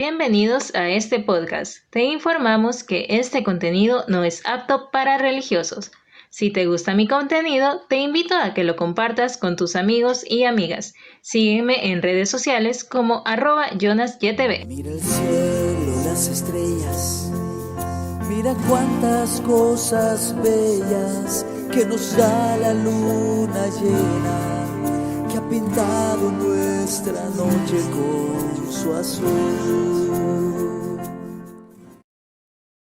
Bienvenidos a este podcast. Te informamos que este contenido no es apto para religiosos. Si te gusta mi contenido, te invito a que lo compartas con tus amigos y amigas. Sígueme en redes sociales como @JonasYTV. Mira el cielo, las estrellas, mira cuántas cosas bellas que nos da la luna llena, que ha pintado nuestra noche con su azul.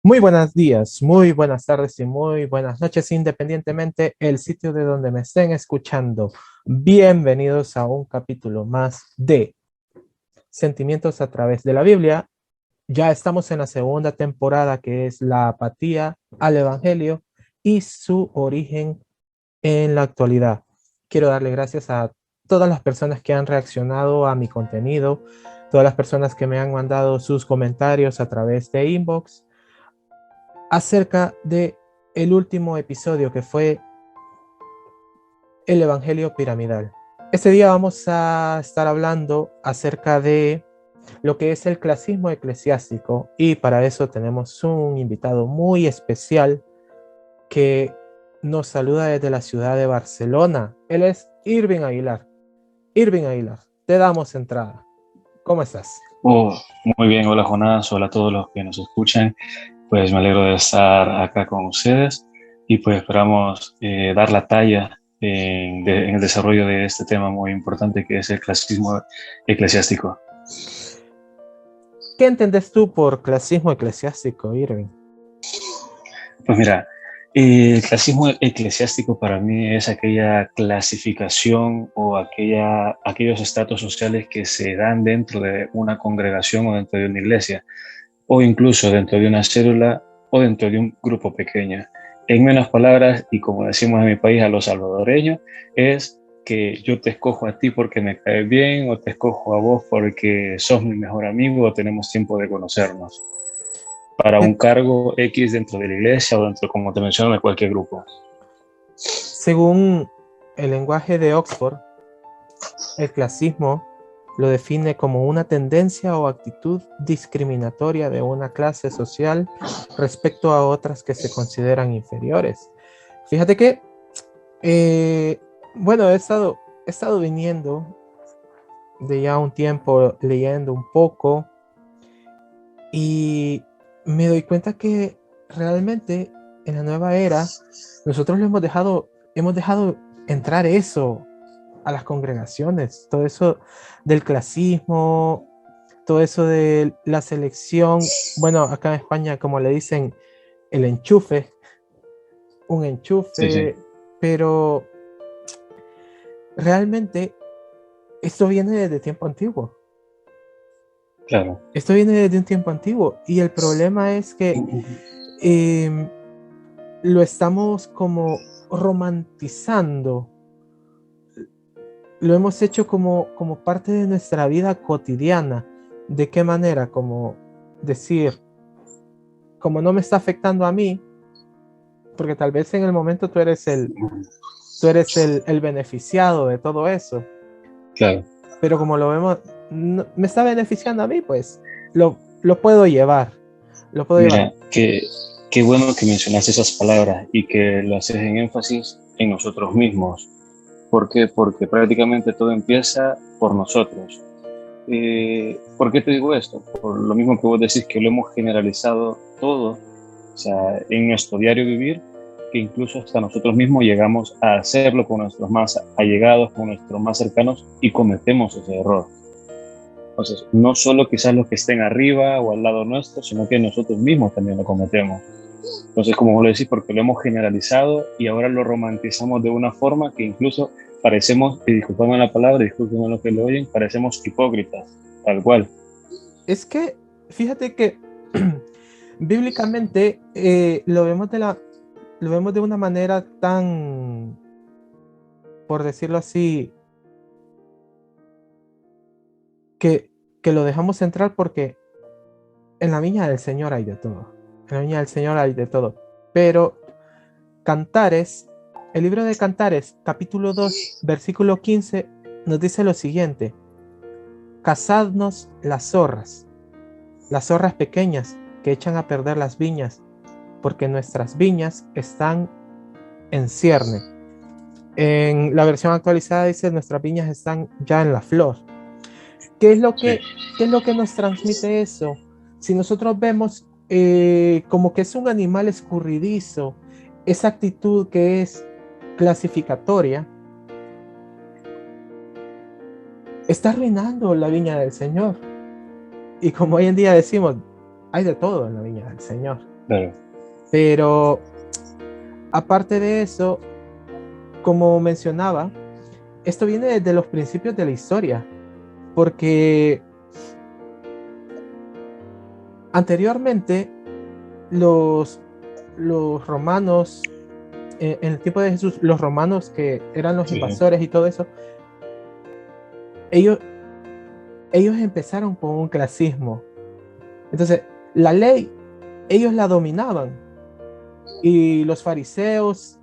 Muy buenos días, muy buenas tardes y muy buenas noches, independientemente el sitio de donde me estén escuchando. Bienvenidos a un capítulo más de Sentimientos a través de la Biblia. Ya estamos en la segunda temporada, que es la apatía al Evangelio y su origen en la actualidad. Quiero darle gracias a todas las personas que han reaccionado a mi contenido, todas las personas que me han mandado sus comentarios a través de inbox acerca de el último episodio, que fue el Evangelio piramidal. Este día vamos a estar hablando acerca de lo que es el clasismo eclesiástico, y para eso tenemos un invitado muy especial que nos saluda desde la ciudad de Barcelona. Él es Irving Aguilar. Irving Aguilar, te damos entrada. ¿Cómo estás? Muy bien, hola Jonás, hola a todos los que nos escuchan. Pues me alegro de estar acá con ustedes y pues esperamos dar la talla en el desarrollo de este tema muy importante que es el clasismo eclesiástico. ¿Qué entendés tú por clasismo eclesiástico, Irving? Pues mira, el clasismo eclesiástico para mí es aquella clasificación o aquellos estratos sociales que se dan dentro de una congregación o dentro de una iglesia, o incluso dentro de una célula o dentro de un grupo pequeño. En menos palabras, y como decimos en mi país a los salvadoreños, es que yo te escojo a ti porque me caes bien, o te escojo a vos porque sos mi mejor amigo o tenemos tiempo de conocernos, para un cargo X dentro de la iglesia o dentro, como te menciono, de cualquier grupo. Según el lenguaje de Oxford, el clasismo lo define como una tendencia o actitud discriminatoria de una clase social respecto a otras que se consideran inferiores. Fíjate que, bueno, he estado viniendo de ya un tiempo leyendo un poco, y me doy cuenta que realmente en la nueva era nosotros hemos dejado entrar eso a las congregaciones, todo eso del clasismo, todo eso de la selección. Bueno, acá en España, como le dicen, el enchufe, un Sí, sí, enchufe, pero realmente esto viene desde tiempo antiguo. claro. Esto viene desde un tiempo antiguo, y el problema es que lo estamos como romantizando, lo hemos hecho como parte de nuestra vida cotidiana. ¿De qué manera? Como decir, como no me está afectando a mí, porque tal vez en el momento tú eres el beneficiado de todo eso, Claro. pero como lo vemos, no, me está beneficiando a mí, pues lo puedo llevar, lo puedo llevar. Mira, qué bueno que mencionaste esas palabras y que lo haces en énfasis en nosotros mismos. ¿Por qué? Porque prácticamente todo empieza por nosotros. ¿Por qué te digo esto? Por lo mismo que vos decís, que lo hemos generalizado todo, o sea, en nuestro diario vivir, que incluso hasta nosotros mismos llegamos a hacerlo con nuestros más allegados, con nuestros más cercanos, y cometemos ese error. Entonces, no solo quizás los que estén arriba o al lado nuestro, sino que nosotros mismos también lo cometemos. Entonces, como vos lo decís, porque lo hemos generalizado y ahora lo romantizamos de una forma que incluso parecemos, y disculpame la palabra, disculpen los que lo oyen, parecemos hipócritas, tal cual. Es que, fíjate que bíblicamente lo vemos de una manera tan, por decirlo así, que, que lo dejamos entrar, porque en la viña del Señor hay de todo. En la viña del Señor hay de todo. Pero Cantares, el libro de Cantares, capítulo 2, versículo 15, nos dice lo siguiente: cazadnos las zorras, las zorras pequeñas que echan a perder las viñas, porque nuestras viñas están en cierne. En la versión actualizada dice, nuestras viñas están ya en la flor. ¿Qué es lo que, qué es lo que nos transmite eso? Si nosotros vemos como que es un animal escurridizo, esa actitud que es clasificatoria, está arruinando la viña del Señor. Y como hoy en día decimos, hay de todo en la viña del Señor. Claro. Pero aparte de eso, como mencionaba, esto viene desde los principios de la historia, porque anteriormente los romanos, en el tiempo de Jesús, los romanos que eran los invasores y todo eso, ellos empezaron con un clasismo. Entonces, la ley, ellos la dominaban, y los fariseos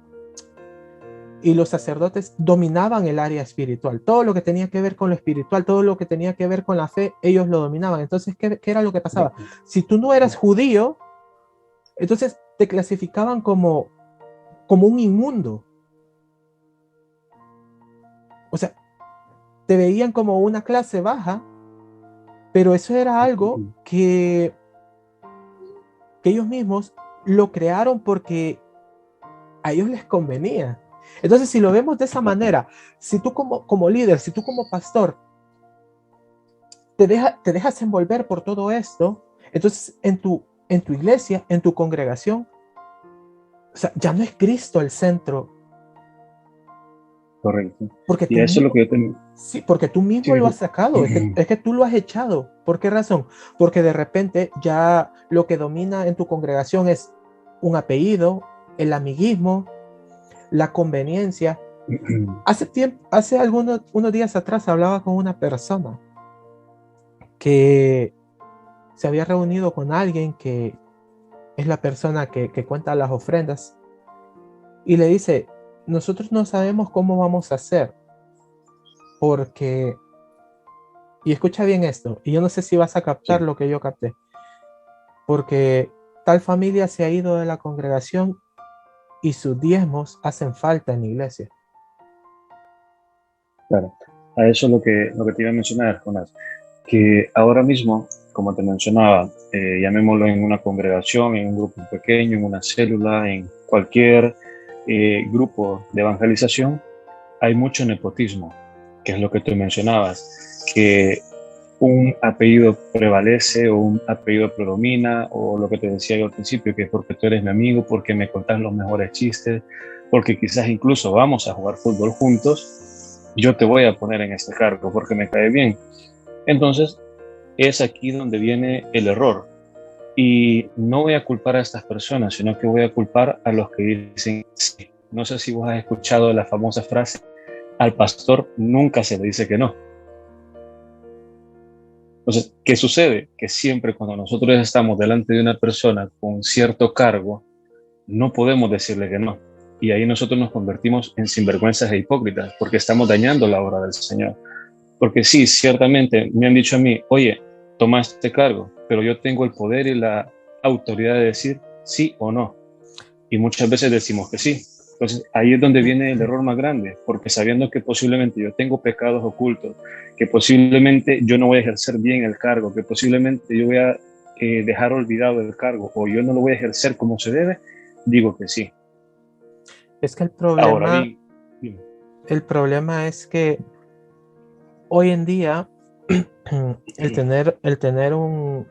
y los sacerdotes dominaban el área espiritual. Todo lo que tenía que ver con lo espiritual, todo lo que tenía que ver con la fe, ellos lo dominaban. Entonces, ¿qué era lo que pasaba? Si tú no eras judío, entonces te clasificaban como un inmundo. O sea, te veían como una clase baja, pero eso era algo que ellos mismos lo crearon porque a ellos les convenía. Entonces, si lo vemos de esa manera, si tú como líder, si tú como pastor te dejas envolver por todo esto, entonces en tu iglesia, en tu congregación, o sea, ya no es Cristo el centro. Correcto. Porque Y eso es lo que yo tengo. Sí, porque tú mismo lo has sacado, es que tú lo has echado. ¿Por qué razón? Porque de repente ya lo que domina en tu congregación es un apellido, el amiguismo, la conveniencia. Hace unos días atrás hablaba con una persona que se había reunido con alguien que es la persona que cuenta las ofrendas, y le dice, nosotros no sabemos cómo vamos a hacer, porque, y escucha bien esto, y yo no sé si vas a captar lo que yo capté, porque tal familia se ha ido de la congregación y sus diezmos hacen falta en la iglesia. Claro, a eso es lo que te iba a mencionar, Jonás, que ahora mismo, como te mencionaba, llamémoslo en una congregación, en un grupo pequeño, en una célula, en cualquier grupo de evangelización, hay mucho nepotismo, que es lo que tú mencionabas, que un apellido prevalece o un apellido predomina, o lo que te decía yo al principio, que porque tú eres mi amigo, porque me contás los mejores chistes, porque quizás incluso vamos a jugar fútbol juntos, yo te voy a poner en este cargo porque me cae bien. Entonces, es aquí donde viene el error. Y no voy a culpar a estas personas, sino que voy a culpar a los que dicen sí. No sé si vos has escuchado la famosa frase, al pastor nunca se le dice que no. Entonces, ¿qué sucede? Que siempre cuando nosotros estamos delante de una persona con cierto cargo, no podemos decirle que no. Y ahí nosotros nos convertimos en sinvergüenzas e hipócritas, porque estamos dañando la obra del Señor. Porque sí, ciertamente me han dicho a mí, oye, toma este cargo, pero yo tengo el poder y la autoridad de decir sí o no. Y muchas veces decimos que sí. Entonces ahí es donde viene el error más grande, porque sabiendo que posiblemente yo tengo pecados ocultos, que posiblemente yo no voy a ejercer bien el cargo, que posiblemente yo voy a dejar olvidado el cargo, o yo no lo voy a ejercer como se debe, digo que sí. Es que Ahora bien, el problema es que hoy en día el tener un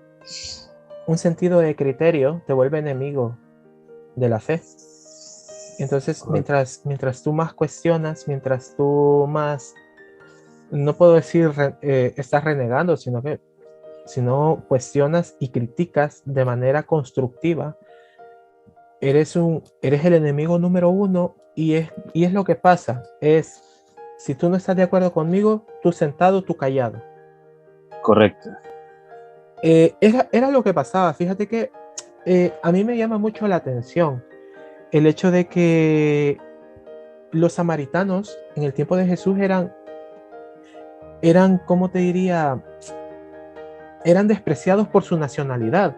sentido de criterio te vuelve enemigo de la fe. Entonces, mientras tú más cuestionas, mientras tú más, no puedo decir estás renegando, sino cuestionas y criticas de manera constructiva, eres el enemigo número uno, y es lo que pasa. Si tú no estás de acuerdo conmigo, tú sentado, tú callado. Correcto. Era lo que pasaba. Fíjate que a mí me llama mucho la atención el hecho de que los samaritanos en el tiempo de Jesús eran, ¿cómo te diría? eran despreciados por su nacionalidad.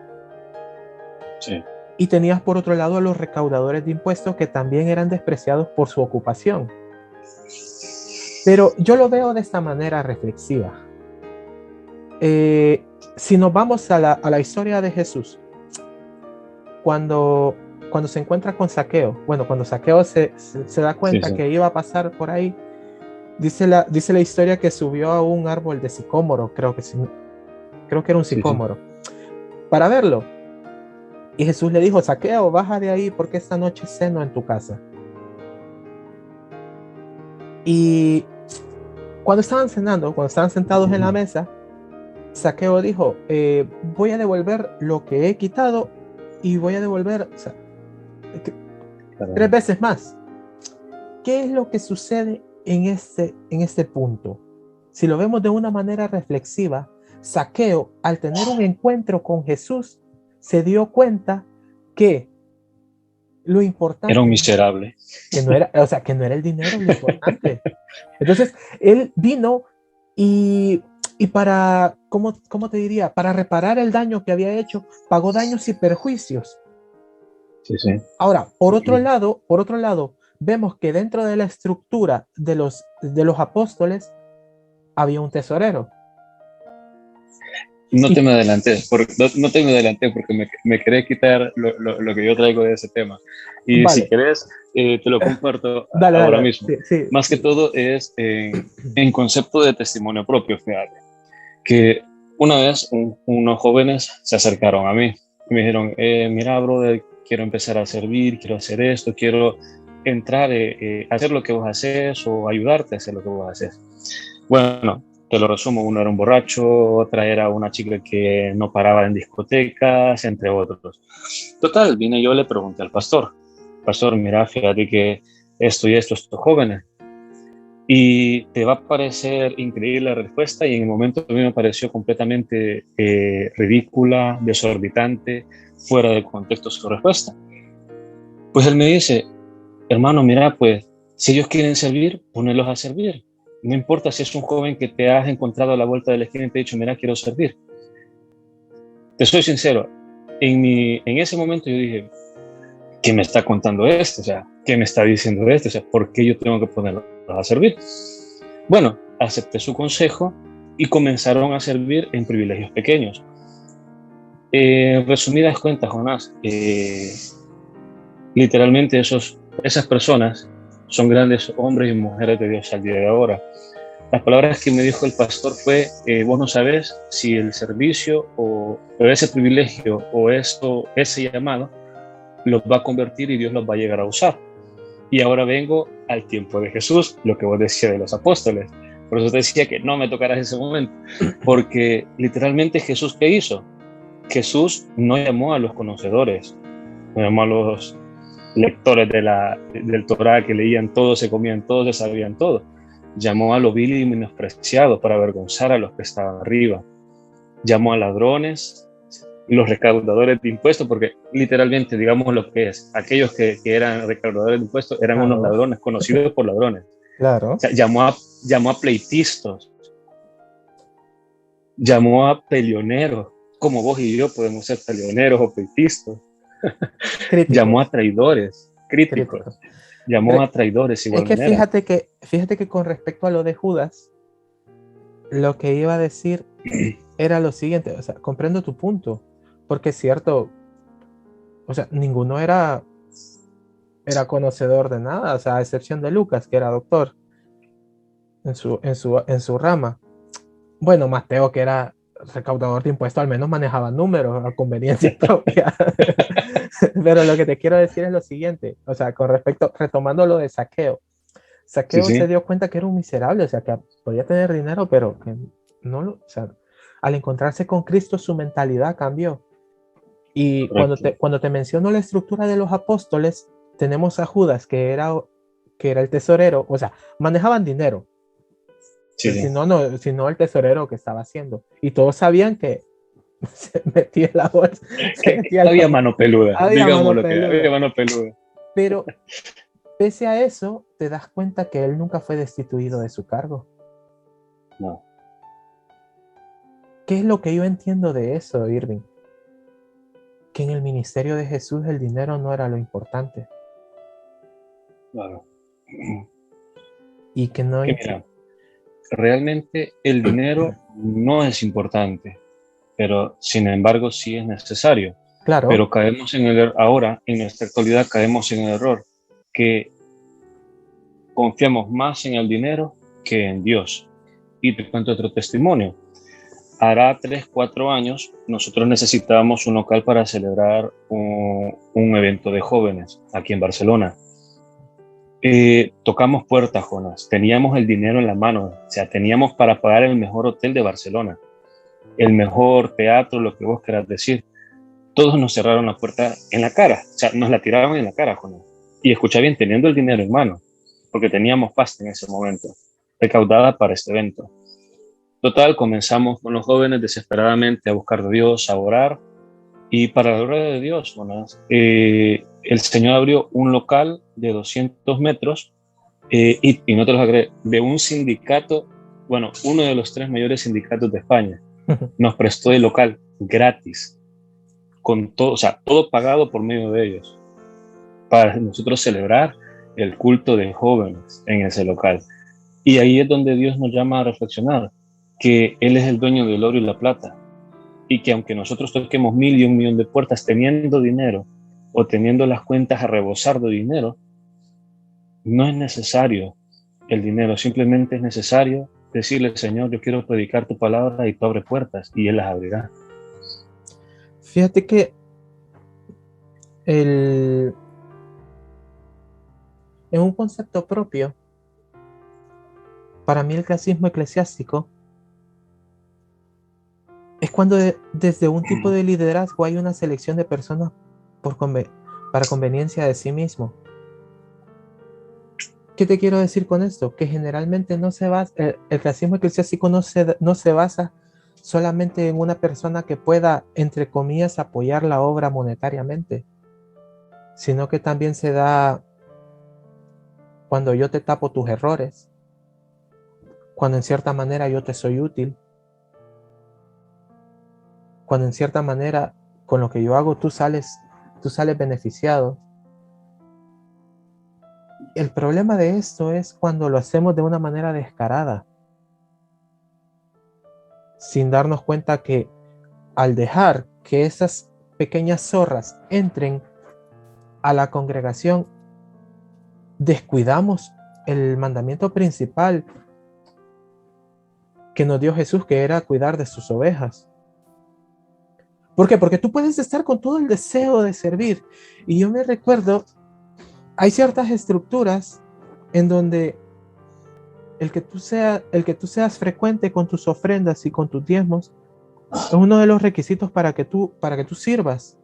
Sí. Y tenías por otro lado a los recaudadores de impuestos que también eran despreciados por su ocupación. Pero yo lo veo de esta manera reflexiva. Si nos vamos a la historia de Jesús, cuando se encuentra con Zaqueo, bueno, cuando Zaqueo se da cuenta que iba a pasar por ahí, dice la historia que subió a un árbol de sicómoro, creo que era un sicómoro, para verlo. Y Jesús le dijo: Zaqueo, baja de ahí porque esta noche ceno en tu casa. Y cuando estaban cenando, cuando estaban sentados en la mesa, Zaqueo dijo: voy a devolver lo que he quitado y voy a devolver 3 veces más. ¿Qué es lo que sucede en este punto? Si lo vemos de una manera reflexiva, Zaqueo, al tener un encuentro con Jesús, se dio cuenta que lo importante era un miserable. Que no era el dinero lo importante. Entonces, él vino y para, ¿cómo te diría? Para reparar el daño que había hecho, pagó daños y perjuicios. Sí, sí. Ahora, por otro lado, vemos que dentro de la estructura de los apóstoles había un tesorero. No te me adelanté porque me querés quitar lo que yo traigo de ese tema. Y vale. Si querés, te lo comparto dale, ahora mismo. Sí, Más que todo es en concepto de testimonio propio, fíjate. Que una vez unos jóvenes se acercaron a mí y me dijeron: mira, brother, quiero empezar a servir, quiero hacer esto, quiero entrar a hacer lo que vos haces o ayudarte a hacer lo que vos haces. Bueno, te lo resumo: uno era un borracho, otra era una chica que no paraba en discotecas, entre otros. Total, vine yo, le pregunté al pastor: mira, fíjate que esto y esto, estos jóvenes. Y te va a parecer increíble la respuesta, y en el momento a mí me pareció completamente ridícula, desorbitante, fuera de contexto su respuesta. Pues él me dice: hermano, mira, pues si ellos quieren servir, ponerlos a servir. No importa si es un joven que te has encontrado a la vuelta de la esquina y te ha dicho: mira, quiero servir. Te soy sincero, en ese momento yo dije: ¿qué me está contando esto? O sea, ¿qué me está diciendo esto? O sea, ¿por qué yo tengo que ponerlos a servir? Bueno, acepté su consejo y comenzaron a servir en privilegios pequeños. Resumidas cuentas, Jonás, literalmente esas personas son grandes hombres y mujeres de Dios al día de ahora. Las palabras que me dijo el pastor fue: vos no sabés si el servicio o ese privilegio o ese llamado los va a convertir y Dios los va a llegar a usar. Y ahora vengo al tiempo de Jesús, lo que vos decías de los apóstoles. Por eso te decía que no me tocarás ese momento, porque literalmente Jesús, ¿qué hizo? Jesús no llamó a los conocedores, no llamó a los lectores del Torá que leían todo, se comían todo, se sabían todo. Llamó a los vil y menospreciados para avergonzar a los que estaban arriba. Llamó a ladrones, los recaudadores de impuestos, porque literalmente, digamos lo que es, aquellos que eran recaudadores de impuestos eran unos ladrones, conocidos por ladrones. Claro. O sea, llamó a pleitistas, llamó a peleoneros, como vos y yo podemos ser peleoneros o pleitistas. Llamó a traidores, críticos. Llamó a traidores igual manera. Fíjate que con respecto a lo de Judas, lo que iba a decir era lo siguiente: o sea, comprendo tu punto, porque es cierto, o sea, ninguno era conocedor de nada, o sea, a excepción de Lucas, que era doctor en su rama. Bueno, Mateo, que era recaudador de impuestos, al menos manejaba números a conveniencia propia. Pero lo que te quiero decir es lo siguiente: o sea, con respecto, retomando lo de Zaqueo, sí. Se dio cuenta que era un miserable, o sea, que podía tener dinero, pero que no o sea, al encontrarse con Cristo, su mentalidad cambió. Y cuando te menciono la estructura de los apóstoles, tenemos a Judas, que era el tesorero, o sea, manejaban dinero. Sí. Si no, el tesorero que estaba haciendo. Y todos sabían que se metía en la bolsa. Había mano peluda, digamos lo que había mano peluda. Pero pese a eso, te das cuenta que él nunca fue destituido de su cargo. No. ¿qué es lo que yo entiendo de eso, Irving? Que en el ministerio de Jesús el dinero no era lo importante. Claro. Y que no... Que mira, realmente el dinero no es importante, pero sin embargo sí es necesario. Claro. Pero caemos ahora, en nuestra actualidad, caemos en el error que confiamos más en el dinero que en Dios. Y te cuento otro testimonio. Hará 3, 4 años, nosotros necesitábamos un local para celebrar un evento de jóvenes aquí en Barcelona. Tocamos puertas, Jonas. Teníamos el dinero en la mano. O sea, teníamos para pagar el mejor hotel de Barcelona, el mejor teatro, lo que vos querás decir. Todos nos cerraron la puerta en la cara. O sea, nos la tiraron en la cara, Jonas. Y escucha bien, teniendo el dinero en mano, porque teníamos pasta en ese momento, recaudada para este evento. Total, comenzamos con los jóvenes desesperadamente a buscar de Dios, a orar. Y para la gloria de Dios, Jonas, el Señor abrió un local de 200 metros y no te los agregué, de un sindicato, bueno, uno de los 3 mayores sindicatos de España. Nos prestó el local gratis, con todo, o sea, todo pagado por medio de ellos, para nosotros celebrar el culto de jóvenes en ese local. Y ahí es donde Dios nos llama a reflexionar, que Él es el dueño del oro y la plata, y que aunque nosotros toquemos 1.000 y 1.000.000 de puertas teniendo dinero, o teniendo las cuentas a rebosar de dinero, no es necesario el dinero, simplemente es necesario decirle, Señor, yo quiero predicar tu palabra y tú abre puertas, y Él las abrirá. Fíjate que en un concepto propio, para mí el clasismo eclesiástico es cuando desde un tipo de liderazgo hay una selección de personas para conveniencia de sí mismo. ¿Qué te quiero decir con esto? Que generalmente no se basa, el clasismo eclesiástico no se basa solamente en una persona que pueda, entre comillas, apoyar la obra monetariamente, sino que también se da cuando yo te tapo tus errores, cuando en cierta manera yo te soy útil, cuando en cierta manera con lo que yo hago tú sales beneficiado. El problema de esto es cuando lo hacemos de una manera descarada, sin darnos cuenta que al dejar que esas pequeñas zorras entren a la congregación, descuidamos el mandamiento principal que nos dio Jesús, que era cuidar de sus ovejas. ¿Por qué? Porque tú puedes estar con todo el deseo de servir. Y yo me recuerdo, hay ciertas estructuras en donde el que tú seas frecuente con tus ofrendas y con tus diezmos es uno de los requisitos para que tú sirvas.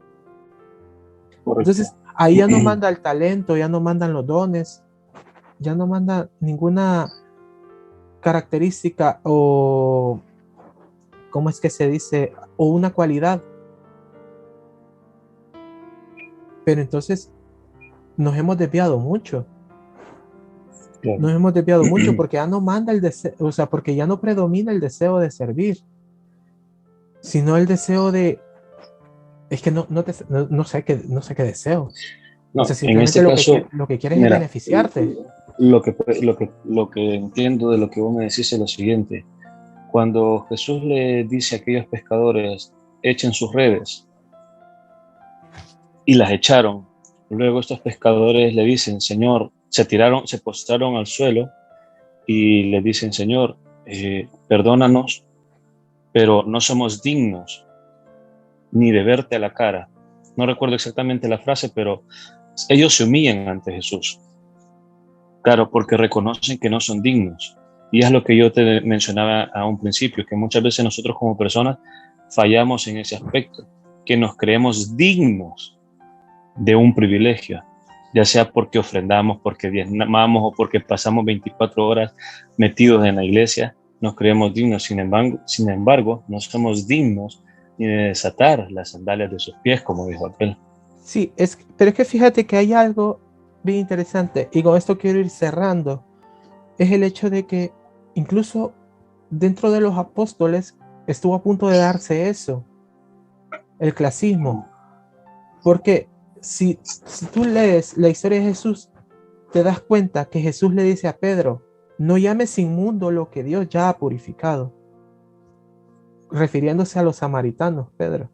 Correcto. Entonces, ahí ya no manda el talento, ya no mandan los dones, ya no manda ninguna característica o, ¿cómo es que se dice? O una cualidad. Pero entonces nos hemos desviado mucho. Claro. Nos hemos desviado mucho porque ya no manda el deseo, o sea, porque ya no predomina el deseo de servir, sino el deseo de, es que no sé qué deseo. No, o sea, simplemente en este caso, lo que quieres es beneficiarte. Lo que entiendo de lo que vos me decís es lo siguiente. Cuando Jesús le dice a aquellos pescadores, echen sus redes, y las echaron, luego estos pescadores le dicen, Señor, se postraron al suelo y le dicen, Señor, perdónanos, pero no somos dignos ni de verte a la cara. No recuerdo exactamente la frase, pero ellos se humillan ante Jesús. Claro, porque reconocen que no son dignos. Y es lo que yo te mencionaba a un principio, que muchas veces nosotros como personas fallamos en ese aspecto, que nos creemos dignos de un privilegio, ya sea porque ofrendamos, porque diezmamos o porque pasamos 24 horas metidos en la iglesia, nos creemos dignos. Sin embargo, no somos dignos ni de desatar las sandalias de sus pies, como dijo aquel. Sí, pero es que fíjate que hay algo bien interesante, y con esto quiero ir cerrando, es el hecho de que incluso dentro de los apóstoles estuvo a punto de darse eso, el clasismo. Porque si tú lees la historia de Jesús, te das cuenta que Jesús le dice a Pedro, no llames inmundo lo que Dios ya ha purificado. Refiriéndose a los samaritanos, Pedro.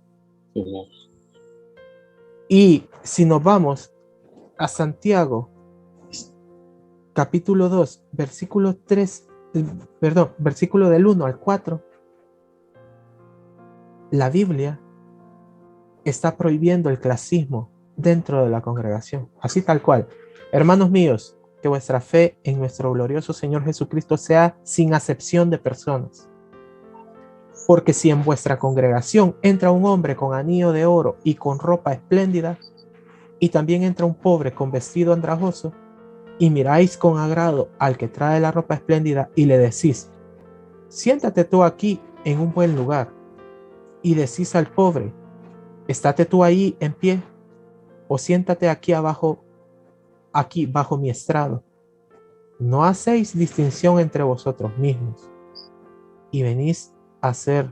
Y si nos vamos a Santiago, capítulo 2, versículo 3, versículo del 1 al 4, la Biblia está prohibiendo el clasismo dentro de la congregación, así tal cual. Hermanos míos, que vuestra fe en nuestro glorioso Señor Jesucristo sea sin acepción de personas. Porque si en vuestra congregación entra un hombre con anillo de oro y con ropa espléndida, y también entra un pobre con vestido andrajoso, y miráis con agrado al que trae la ropa espléndida y le decís, siéntate tú aquí en un buen lugar, y decís al pobre, estate tú ahí en pie, o siéntate aquí abajo, aquí bajo mi estrado. No hacéis distinción entre vosotros mismos, y venís a ser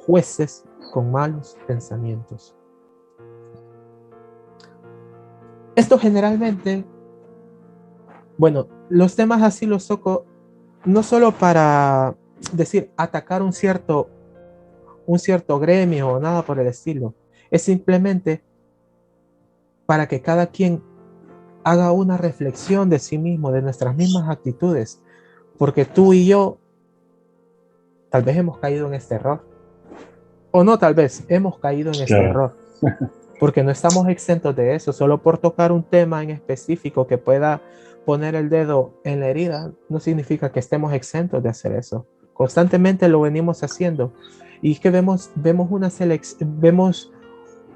jueces con malos pensamientos. Esto generalmente, bueno, los temas así los toco no solo para decir atacar un cierto gremio o nada por el estilo, es simplemente para que cada quien haga una reflexión de sí mismo, de nuestras mismas actitudes, porque tú y yo tal vez hemos caído en este error, o no, tal vez hemos caído en este error, porque no estamos exentos de eso. Solo por tocar un tema en específico que pueda poner el dedo en la herida, no significa que estemos exentos de hacer eso. Constantemente lo venimos haciendo, y es que vemos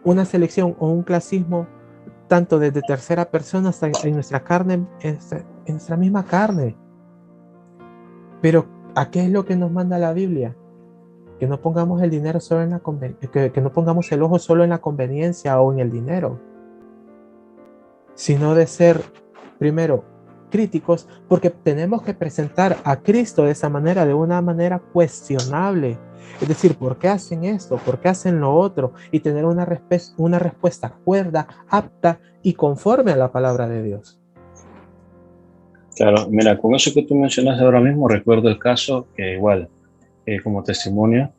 una selección o un clasismo tanto desde tercera persona hasta en nuestra carne, en nuestra misma carne. Pero ¿a qué es lo que nos manda la Biblia? Que no pongamos el dinero solo en la que no pongamos el ojo solo en la conveniencia o en el dinero, sino de ser primero críticos, porque tenemos que presentar a Cristo de esa manera, de una manera cuestionable. Es decir, ¿por qué hacen esto? ¿Por qué hacen lo otro? Y tener una respuesta cuerda, apta y conforme a la palabra de Dios. Claro, mira, con eso que tú mencionas ahora mismo, recuerdo el caso que igual, como testimonio,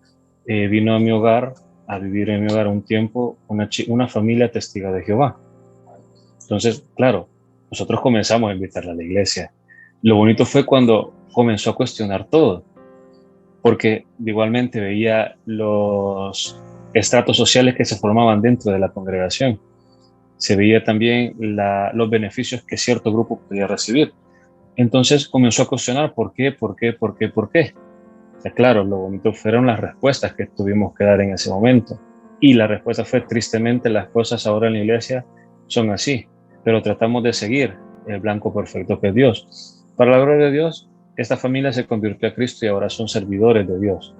vino a mi hogar, a vivir en mi hogar un tiempo, una familia testiga de Jehová. Entonces, claro, nosotros comenzamos a invitarla a la iglesia. Lo bonito fue cuando comenzó a cuestionar todo, porque igualmente veía los estratos sociales que se formaban dentro de la congregación. Se veía también los beneficios que cierto grupo podía recibir. Entonces comenzó a cuestionar por qué. O sea, claro, lo bonito fueron las respuestas que tuvimos que dar en ese momento. Y la respuesta fue, tristemente, las cosas ahora en la iglesia son así, pero tratamos de seguir el blanco perfecto que es Dios. Para la gloria de Dios, esta familia se convirtió a Cristo y ahora son servidores de Dios.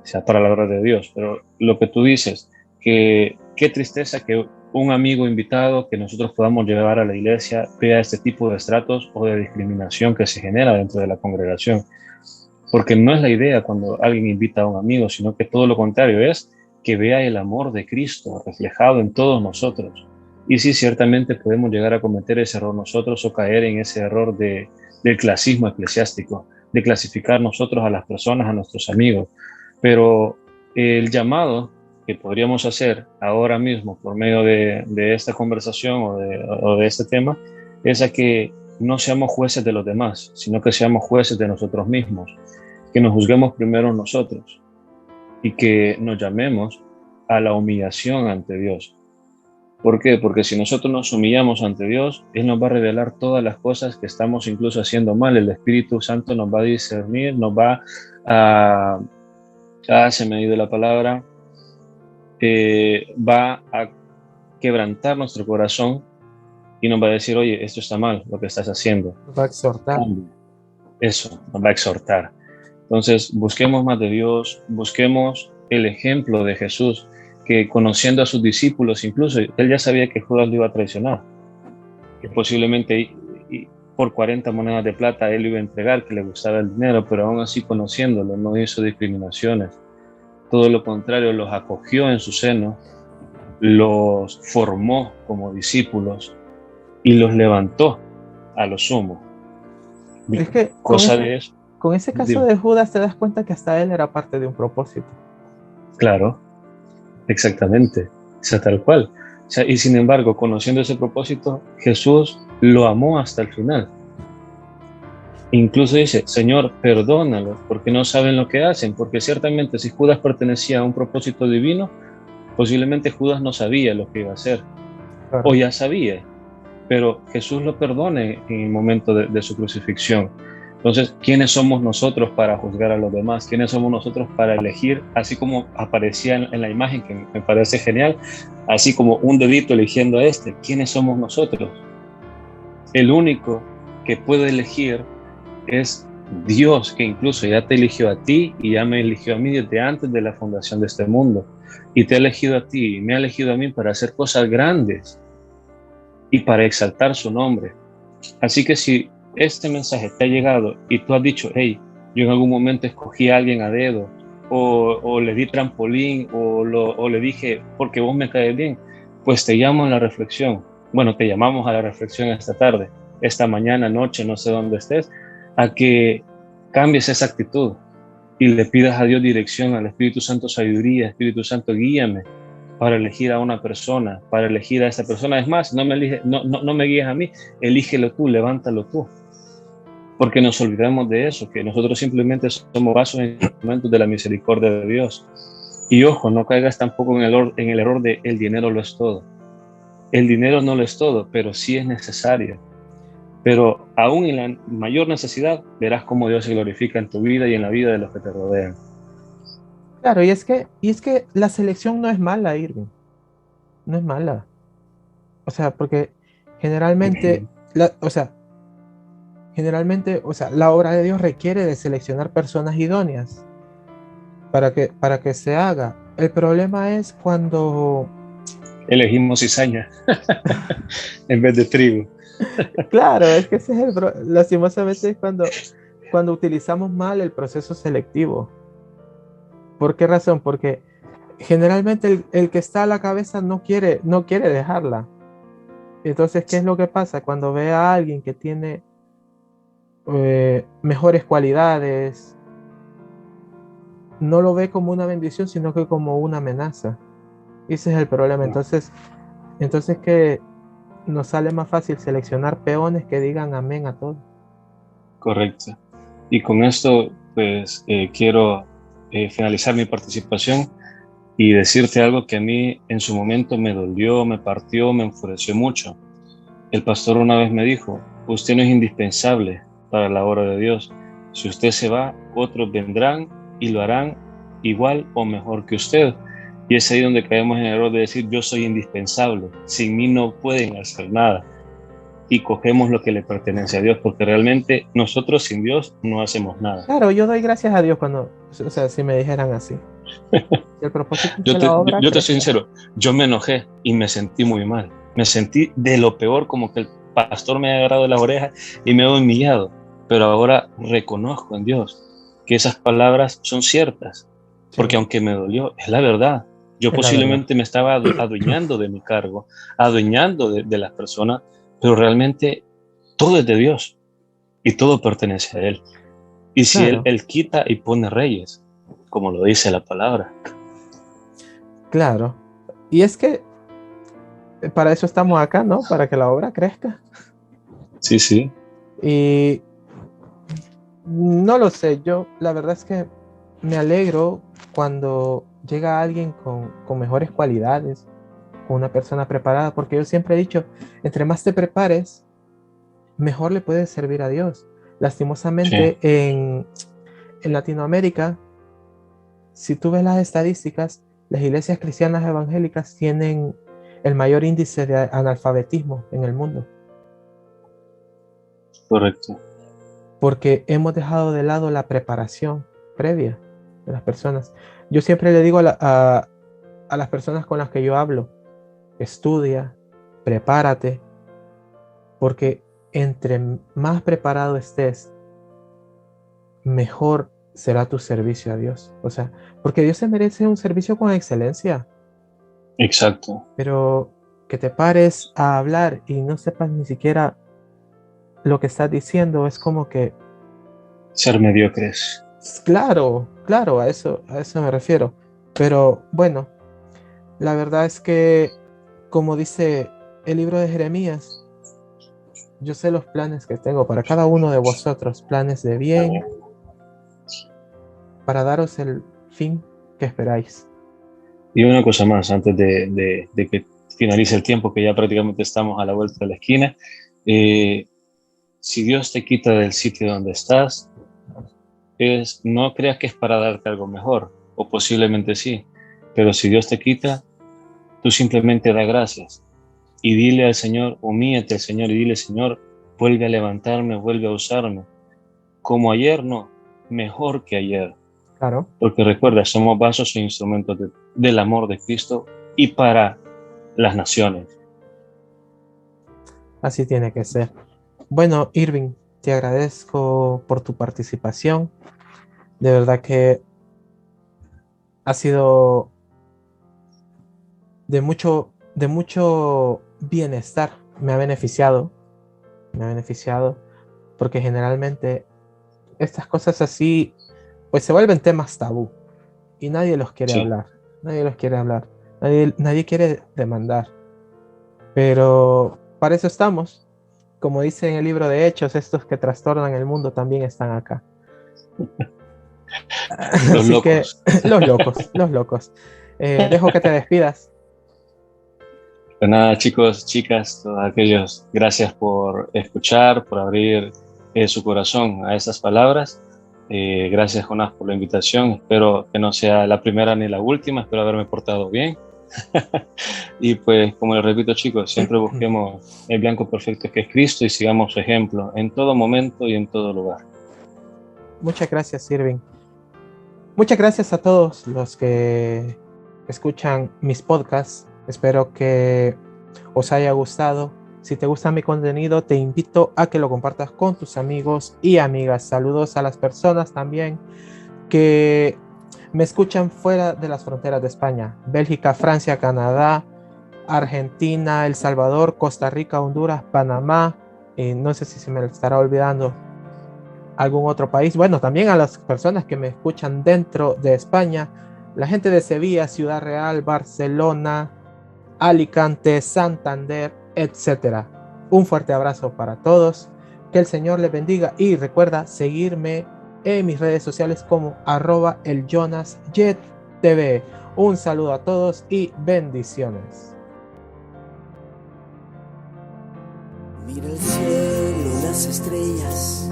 O sea, para la gloria de Dios. Pero lo que tú dices, que qué tristeza que un amigo invitado que nosotros podamos llevar a la iglesia vea este tipo de estratos o de discriminación que se genera dentro de la congregación. Porque no es la idea cuando alguien invita a un amigo, sino que todo lo contrario es que vea el amor de Cristo reflejado en todos nosotros. Y sí, ciertamente podemos llegar a cometer ese error nosotros o caer en ese error del clasismo eclesiástico, de clasificar nosotros a las personas, a nuestros amigos. Pero el llamado que podríamos hacer ahora mismo por medio de esta conversación o de este tema es a que no seamos jueces de los demás, sino que seamos jueces de nosotros mismos, que nos juzguemos primero nosotros y que nos llamemos a la humillación ante Dios. ¿Por qué? Porque si nosotros nos humillamos ante Dios, Él nos va a revelar todas las cosas que estamos incluso haciendo mal. El Espíritu Santo nos va a discernir, nos va se me ha ido la palabra, va a quebrantar nuestro corazón y nos va a decir, oye, esto está mal, lo que estás haciendo. Nos va a exhortar. Eso, nos va a exhortar. Entonces, busquemos más de Dios, busquemos el ejemplo de Jesús, que conociendo a sus discípulos, incluso él ya sabía que Judas lo iba a traicionar, que posiblemente por 40 monedas de plata él iba a entregar, que le gustaba el dinero, pero aún así conociéndolo no hizo discriminaciones. todo lo contrario, los acogió en su seno, los formó como discípulos y los levantó a lo sumo. Es que Cosa de eso. con ese caso Dime. de Judas te das cuenta que hasta él era parte de un propósito. Claro, exactamente, o sea, tal cual. O sea, y sin embargo, conociendo ese propósito, Jesús lo amó hasta el final. Incluso dice, Señor, perdónalos porque no saben lo que hacen, porque ciertamente si Judas pertenecía a un propósito divino, posiblemente Judas no sabía lo que iba a hacer, Claro. o ya sabía, pero Jesús lo perdone en el momento de su crucifixión. Entonces, ¿quiénes somos nosotros para juzgar a los demás? ¿Quiénes somos nosotros para elegir, así como aparecía en la imagen, que me parece genial, así como un dedito eligiendo a este? ¿Quiénes somos nosotros? El único que puede elegir es Dios, que incluso ya te eligió a ti y ya me eligió a mí desde antes de la fundación de este mundo. Y te ha elegido a ti y me ha elegido a mí para hacer cosas grandes y para exaltar su nombre. Así que si este mensaje te ha llegado y tú has dicho, hey, yo en algún momento escogí a alguien a dedo, o le di trampolín, o le dije, porque vos me caes bien, pues te llamo a la reflexión. Bueno, te llamamos a la reflexión esta tarde, esta mañana, noche, no sé dónde estés, a que cambies esa actitud y le pidas a Dios dirección, al Espíritu Santo sabiduría. Espíritu Santo, guíame para elegir a una persona, para elegir a esa persona. Es más, no me guíes a mí, elígelo tú, levántalo tú. Porque nos olvidamos de eso, que nosotros simplemente somos vasos en instrumentos de la misericordia de Dios. Y ojo, no caigas tampoco en el error de el dinero lo es todo. El dinero no lo es todo, pero sí es necesario. Pero aún en la mayor necesidad, verás cómo Dios se glorifica en tu vida y en la vida de los que te rodean. Claro, y es que la selección no es mala, Irving. No es mala. O sea, porque generalmente, la obra de Dios requiere de seleccionar personas idóneas para que se haga. El problema es cuando, Elegimos cizaña en vez de trigo. claro, es que ese es lastimosamente es cuando utilizamos mal el proceso selectivo. ¿Por qué razón? Porque generalmente el que está a la cabeza no quiere dejarla. Entonces, ¿qué es lo que pasa? Cuando ve a alguien que tiene mejores cualidades, no lo ve como una bendición, sino que como una amenaza. Ese es el problema. Entonces que nos sale más fácil seleccionar peones que digan amén a todo. Correcto. Y con esto, pues, quiero finalizar mi participación y decirte algo que a mí en su momento me dolió, me partió, me enfureció mucho. El pastor una vez me dijo, usted no es indispensable para la obra de Dios. Si usted se va, otros vendrán y lo harán igual o mejor que usted. Y es ahí donde caemos en el error de decir, yo soy indispensable, sin mí no pueden hacer nada. Y cogemos lo que le pertenece a Dios, porque realmente nosotros sin Dios no hacemos nada. Claro, yo doy gracias a Dios si me dijeran así. El propósito es que la obra Yo te crezca. soy sincero, yo me enojé y me sentí muy mal. Me sentí de lo peor, como que el pastor me ha agarrado de las orejas y me ha humillado. Pero ahora reconozco en Dios que esas palabras son ciertas, porque Sí, aunque me dolió, es la verdad. Yo es la verdad. posiblemente me estaba adueñando de mi cargo, adueñando de las personas, pero realmente todo es de Dios y todo pertenece a Él. Y si Claro, él quita y pone reyes, como lo dice la palabra. claro. Y es que para eso estamos acá, ¿no? Para que la obra crezca. Sí, sí. Y no lo sé, yo la verdad es que me alegro cuando llega alguien con mejores cualidades, con una persona preparada, porque yo siempre he dicho, entre más te prepares, mejor le puedes servir a Dios. Sí, Lastimosamente en Latinoamérica, si tú ves las estadísticas, las iglesias cristianas evangélicas tienen el mayor índice de analfabetismo en el mundo, correcto. porque hemos dejado de lado la preparación previa de las personas. Yo siempre le digo a las personas con las que yo hablo, estudia, prepárate, porque entre más preparado estés, mejor será tu servicio a Dios. O sea, porque Dios se merece un servicio con excelencia. Exacto. Pero que te pares a hablar y no sepas ni siquiera lo que estás diciendo es como que... Ser mediocres. Claro, a eso me refiero. Pero bueno, la verdad es que, como dice el libro de Jeremías, yo sé los planes que tengo para cada uno de vosotros, planes de bien, para daros el fin que esperáis. Y una cosa más, antes de que finalice el tiempo, que ya prácticamente estamos a la vuelta de la esquina. Si Dios te quita del sitio donde estás, no creas que es para darte algo mejor, o posiblemente sí, pero si Dios te quita, tú simplemente da gracias y dile al Señor, humíllate al Señor y dile: Señor, vuelve a levantarme, vuelve a usarme, como ayer, no, mejor que ayer. Claro. Porque recuerda, somos vasos e instrumentos del amor de Cristo y para las naciones. Así tiene que ser. Bueno, Irving, te agradezco por tu participación. De verdad que ha sido de mucho bienestar. Me ha beneficiado porque generalmente estas cosas así pues se vuelven temas tabú y nadie los quiere hablar. Nadie quiere demandar. Pero para eso estamos. Como dice en el libro de Hechos, estos que trastornan el mundo también están acá. Los locos. Los locos. Dejo que te despidas. Pues nada, chicos, chicas, todos aquellos, gracias por escuchar, por abrir su corazón a esas palabras. Gracias, Jonás, por la invitación. Espero que no sea la primera ni la última. Espero haberme portado bien. Y pues, como les repito, chicos, siempre busquemos el blanco perfecto que es Cristo y sigamos su ejemplo en todo momento y en todo lugar. Muchas gracias, Irving. Muchas gracias a todos los que escuchan mis podcasts. Espero que os haya gustado. Si te gusta mi contenido, te invito a que lo compartas con tus amigos y amigas. Saludos a las personas también que me escuchan fuera de las fronteras de España: Bélgica, Francia, Canadá, Argentina, El Salvador, Costa Rica, Honduras, Panamá. No sé si se me estará olvidando algún otro país. Bueno, también a las personas que me escuchan dentro de España: la gente de Sevilla, Ciudad Real, Barcelona, Alicante, Santander, etcétera. Un fuerte abrazo para todos. Que el Señor les bendiga y recuerda seguirme en mis redes sociales como @eljonasjettv. Un saludo a todos y bendiciones. Mira el cielo, las estrellas,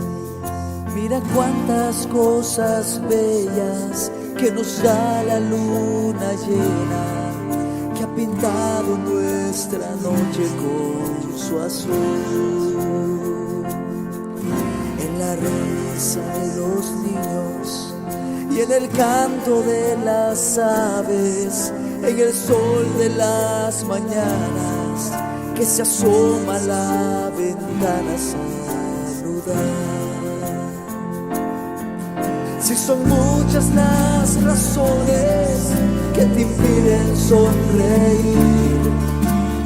mira cuántas cosas bellas que nos da la luna llena, que ha pintado nuestra noche con su azul. En la risa de los niños y en el canto de las aves, en el sol de las mañanas que se asoma a la ventana a saludar. Si son muchas las razones que te impiden sonreír,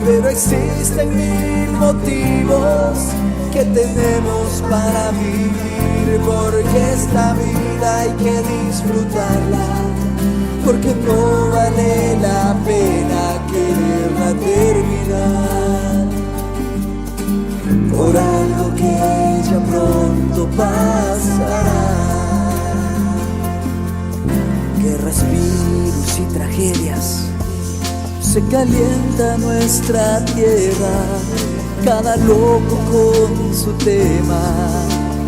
pero existen 1000 motivos que tenemos para vivir, porque esta vida hay que disfrutarla, porque no vale la pena quererla terminar por algo que ya pronto pasará. Guerras, virus y tragedias, se calienta nuestra tierra, cada loco con su tema,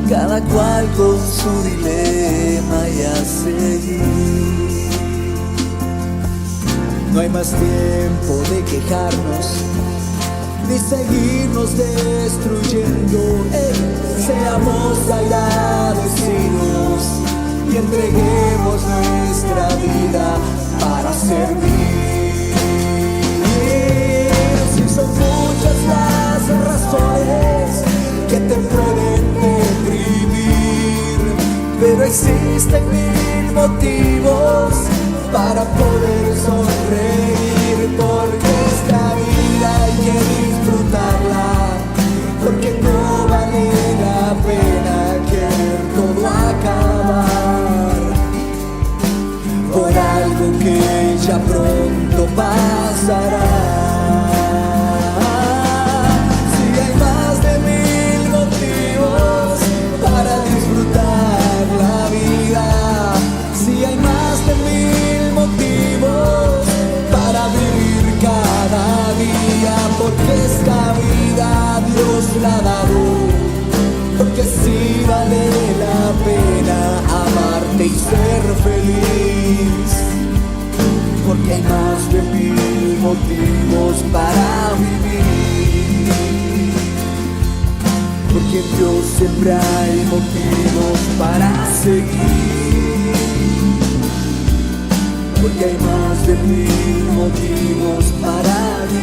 cada cual con su dilema y a seguir. No hay más tiempo de quejarnos ni seguirnos destruyendo. Seamos agradecidos y entreguemos nuestra vida para servir. Si son muchas las razones que te pueden deprimir, pero existen mil motivos para poder sonreír, porque esta vida hay que disfrutarla, porque no vale la pena querer todo acabar por algo que ya pronto pasará. Si hay más de mil motivos para disfrutar la vida, si hay más de mil motivos para vivir cada día, porque esta vida Dios la ha dado, porque sí vale la pena amarte y ser feliz, porque hay más de mil motivos para vivir, porque en Dios siempre hay motivos para seguir, porque hay más de mil motivos para vivir.